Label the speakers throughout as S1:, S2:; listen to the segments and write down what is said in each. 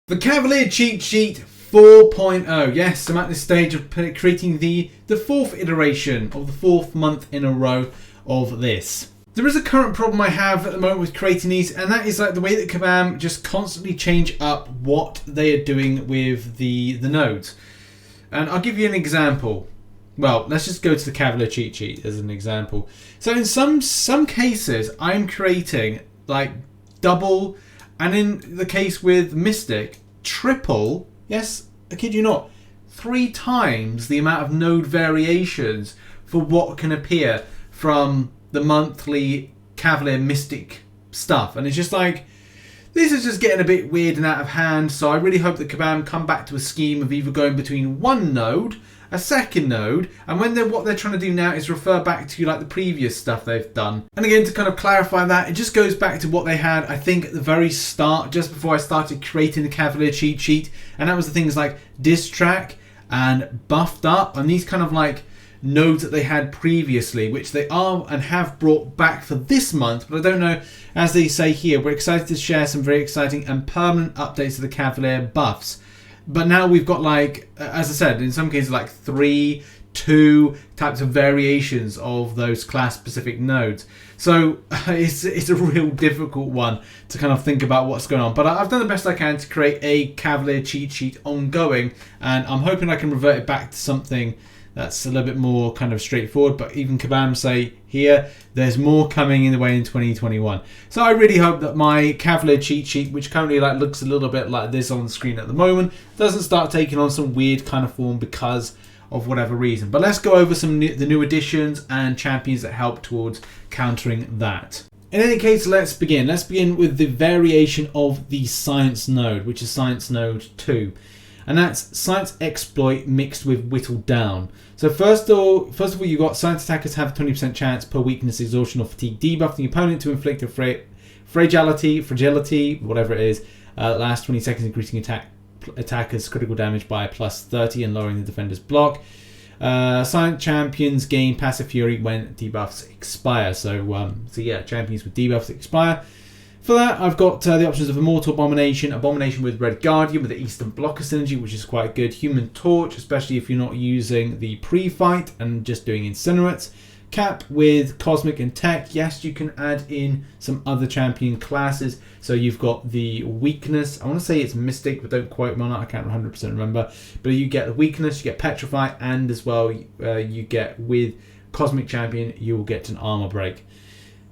S1: The Cavalier Cheat Sheet 4.0. Yes, I'm at this stage of creating the fourth iteration of the fourth month in a row of this. There is a current problem I have at the moment with creating these, and that is like the way that Kabam just constantly change up what they are doing with the nodes. And I'll give you an example. Well, let's just go to the Cavalier Cheat Sheet as an example. So in some cases, I'm creating like double, and in the case with Mystic, triple, yes, I kid you not, 3 times the amount of node variations for what can appear from the monthly Cavalier Mystic stuff. And it's just like, this is just getting a bit weird and out of hand. So I really hope that Kabam come back to a scheme of either going between one node, a second node, and what they're trying to do now is refer back to like the previous stuff they've done. And again, to kind of clarify that, it just goes back to what they had, I think, at the very start, just before I started creating the Cavalier Cheat Sheet, and that was the things like Diss Track and Buffed Up, and these kind of like nodes that they had previously, which they are and have brought back for this month. But I don't know, as they say here, we're excited to share some very exciting and permanent updates to the Cavalier buffs. But now we've got, like, as I said, in some cases like 2 types of variations of those class specific nodes. So it's a real difficult one to kind of think about what's going on. But I've done the best I can to create a Cavalier cheat sheet ongoing, and I'm hoping I can revert it back to something that's a little bit more kind of straightforward. But even Kabam say here, there's more coming in the way in 2021. So I really hope that my Cavalier cheat sheet, which currently like looks a little bit like this on the screen at the moment, doesn't start taking on some weird kind of form because of whatever reason. But let's go over the new additions and champions that help towards countering that. In any case, let's begin. Let's begin with the variation of the Science node, which is Science node 2. And that's Science Exploit mixed with Whittled Down. So first of all, you've got Science attackers have a 20% chance per weakness, exhaustion, or fatigue debuff the opponent to inflict a fragility, whatever it is, last 20 seconds, increasing attackers' critical damage by +30 and lowering the defender's block. Science champions gain passive fury when debuffs expire. So yeah, champions with debuffs expire. For that, I've got the options of Immortal Abomination, Abomination with Red Guardian with the Eastern Blocker synergy, which is quite good. Human Torch, especially if you're not using the pre-fight and just doing Incinerates. Cap with Cosmic and Tech. Yes, you can add in some other champion classes. So you've got the Weakness. I want to say it's Mystic, but don't quote me on that. I can't 100% remember. But you get the Weakness, you get Petrify, and as well you get with Cosmic Champion, you will get an Armor Break.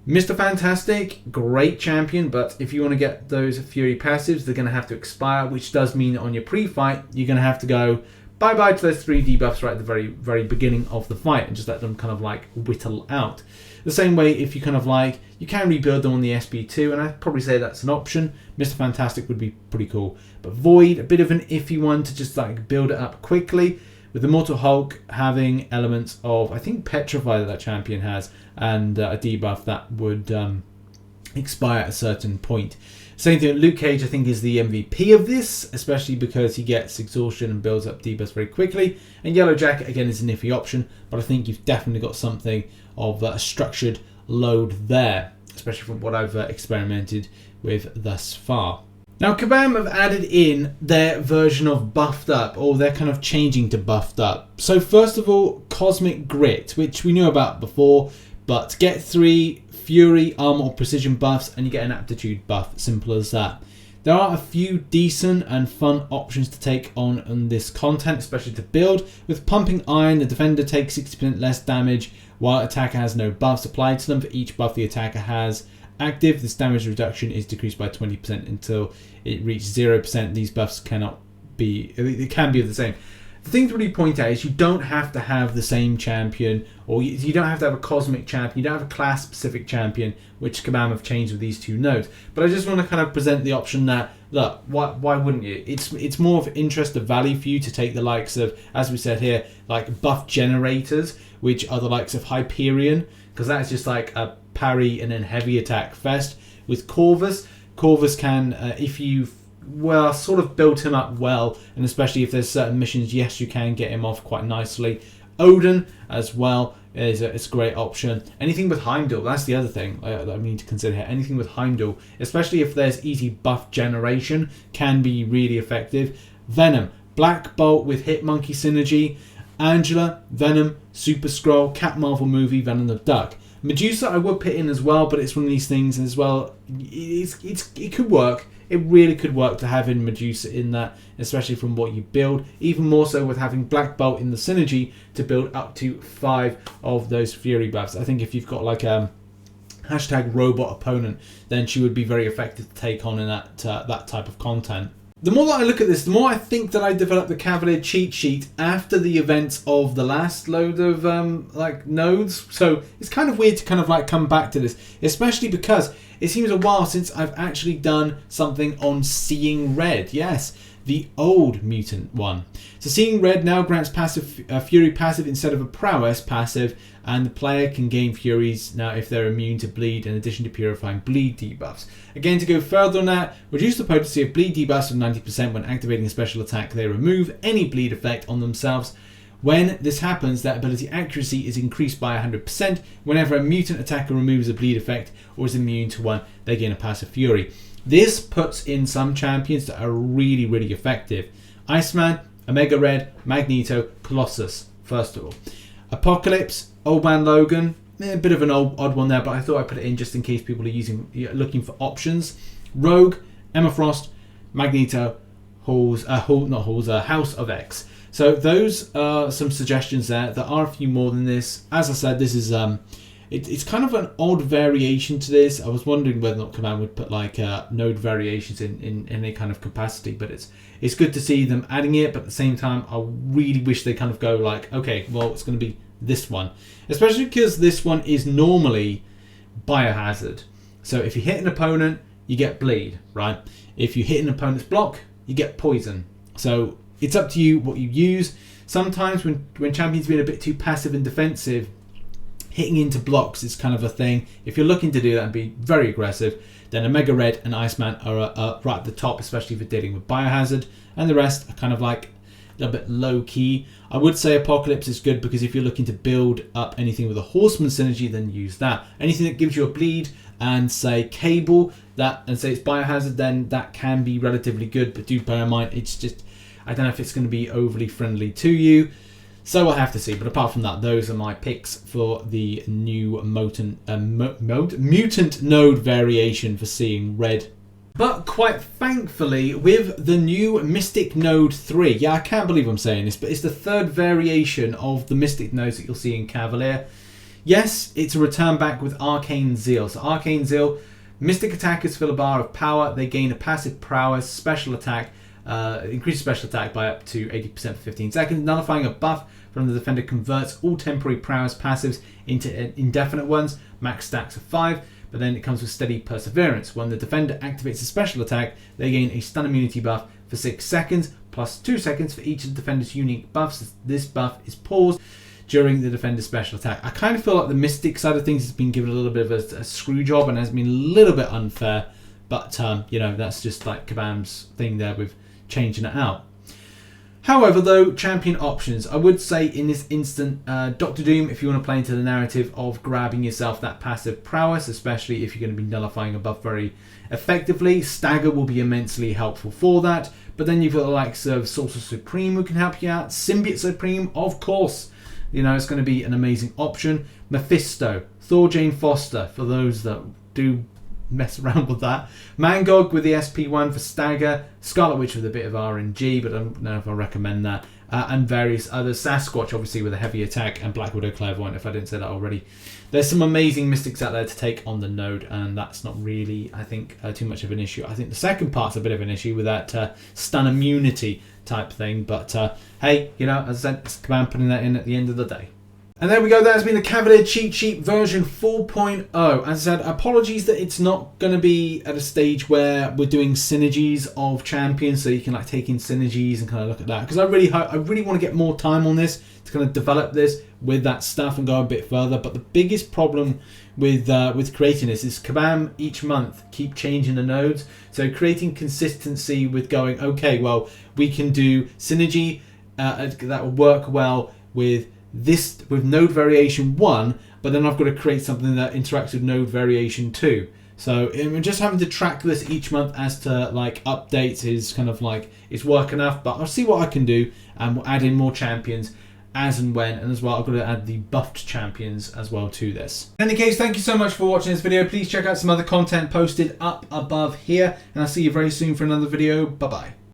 S1: Mr. Fantastic, great champion, but if you want to get those Fury passives, they're going to have to expire, which does mean that on your pre-fight, you're going to have to go bye-bye to those 3 debuffs right at the very, very beginning of the fight and just let them kind of like whittle out. The same way, if you kind of like, you can rebuild them on the SB2, and I'd probably say that's an option. Mr. Fantastic would be pretty cool. But Void, a bit of an iffy one to just like build it up quickly. With the Immortal Hulk having elements of, I think, Petrify that champion has, and a debuff that would expire at a certain point. Same thing with Luke Cage, I think, is the MVP of this, especially because he gets exhaustion and builds up debuffs very quickly. And Yellow Jacket, again, is an iffy option, but I think you've definitely got something of a structured load there, especially from what I've experimented with thus far. Now, Kabam have added in their version of Buffed Up, or they're kind of changing to Buffed Up. So first of all, Cosmic Grit, which we knew about before, but get 3 Fury, Armor, or Precision buffs, and you get an Aptitude buff, simple as that. There are a few decent and fun options to take on this content, especially to build. With Pumping Iron, the defender takes 60% less damage, while attacker has no buffs applied to them. For each buff the attacker has active, this damage reduction is decreased by 20% until it reaches 0%. These buffs cannot be, it can be the same. The thing to really point out is you don't have to have the same champion, or you don't have to have a cosmic champion, you don't have a class specific champion, which Kabam have changed with these 2 nodes. But I just want to kind of present the option that, look, why wouldn't you? It's more of interest of value for you to take the likes of, as we said here, like buff generators, which are the likes of Hyperion, because that's just like a parry and then heavy attack fest. With Corvus can, if you've sort of built him up well, and especially if there's certain missions, yes, you can get him off quite nicely. Odin as well it's a great option. Anything with Heimdall, that's the other thing that I need to consider here. Anything with Heimdall, especially if there's easy buff generation, can be really effective. Venom, Black Bolt with Hit Monkey synergy. Angela, Venom, Super Skrull, Cat Marvel movie, Venom the Duck. Medusa I would put in as well, but it's one of these things as well. It could work. It really could work to having Medusa in that, especially from what you build. Even more so with having Black Bolt in the synergy to build up to 5 of those Fury buffs. I think if you've got like a hashtag robot opponent, then she would be very effective to take on in that type of content. The more that I look at this, the more I think that I developed the Cavalier Cheat Sheet after the events of the last load of like nodes. So it's kind of weird to kind of like come back to this, especially because it seems a while since I've actually done something on Seeing Red. Yes, the old mutant one. So Seeing Red now grants passive Fury passive instead of a Prowess passive, and the player can gain Furies now if they're immune to bleed, in addition to purifying bleed debuffs. Again, to go further on that, reduce the potency of bleed debuffs to 90% when activating a special attack. They remove any bleed effect on themselves. When this happens, that ability accuracy is increased by 100%. Whenever a mutant attacker removes a bleed effect or is immune to one, they gain a passive Fury. This puts in some champions that are really, really effective. Iceman, Omega Red, Magneto, Colossus, first of all. Apocalypse, Old Man Logan, a bit of an odd one there, but I thought I'd put it in just in case people are looking for options. Rogue, Emma Frost, Magneto, House of X. So those are some suggestions there. There are a few more than this. As I said, this is it's kind of an odd variation to this. I was wondering whether or not Kabam would put like node variations in any kind of capacity, but it's good to see them adding it. But at the same time, I really wish they kind of go like, okay, well, it's going to be this one, especially because this one is normally biohazard. So if you hit an opponent, you get bleed, right? If you hit an opponent's block, you get poison. So it's up to you what you use. Sometimes when champions being a bit too passive and defensive, hitting into blocks is kind of a thing. If you're looking to do that and be very aggressive, then Omega Red and Iceman are right at the top, especially for dealing with biohazard, and the rest are kind of like a little bit low key. I would say Apocalypse is good because if you're looking to build up anything with a Horseman synergy, then use that. Anything that gives you a bleed and say Cable and say it's biohazard, then that can be relatively good, but do bear in mind it's just, I don't know if it's going to be overly friendly to you, so we'll have to see. But apart from that, those are my picks for the new mutant node variation for Seeing Red. But quite thankfully, with the new Mystic Node 3, yeah, I can't believe I'm saying this, but it's the third variation of the Mystic Nodes that you'll see in Cavalier. Yes, it's a return back with Arcane Zeal. So Arcane Zeal, Mystic attackers fill a bar of power. They gain a passive prowess, special attack, increase special attack by up to 80% for 15 seconds. Nullifying a buff from the defender converts all temporary prowess passives into indefinite ones. Max stacks of 5. But then it comes with Steady Perseverance. When the defender activates a special attack, they gain a stun immunity buff for 6 seconds, plus 2 seconds for each of the defender's unique buffs. This buff is paused during the defender's special attack. I kind of feel like the Mystic side of things has been given a little bit of a screw job and has been a little bit unfair. But, you know, that's just like Kabam's thing there with changing it out. However, though, champion options. I would say in this instant, Doctor Doom, if you want to play into the narrative of grabbing yourself that passive prowess, especially if you're going to be nullifying a buff very effectively, Stagger will be immensely helpful for that. But then you've got the likes of Sorcerer Supreme who can help you out. Symbiote Supreme, of course. You know, it's going to be an amazing option. Mephisto, Thor Jane Foster, for those that do mess around with that. Mangog with the SP1 for Stagger. Scarlet Witch with a bit of RNG, but I don't know if I recommend that. And various others. Sasquatch, obviously, with a heavy attack. And Black Widow Clairvoyant, if I didn't say that already. There's some amazing mystics out there to take on the node, and that's not really, I think, too much of an issue. I think the second part's a bit of an issue with that stun immunity type thing. But, hey, you know, as I said, it's Kabam putting that in at the end of the day. And there we go, that has been the Cavalier Cheat Sheet version 4.0. As I said, apologies that it's not going to be at a stage where we're doing synergies of champions, so you can like take in synergies and kind of look at that. Because I really want to get more time on this to kind of develop this with that stuff and go a bit further. But the biggest problem with creating this is Kabam each month keep changing the nodes. So creating consistency with going, okay, well, we can do synergy that will work well with this with node variation 1, but then I've got to create something that interacts with node variation 2. So I'm just having to track this each month as to like updates is kind of like it's work enough, but I'll see what I can do and we'll add in more champions as and when, and as well I've got to add the buffed champions as well to this. In any case, thank you so much for watching this video. Please check out some other content posted up above here, and I'll see you very soon for another video. Bye bye.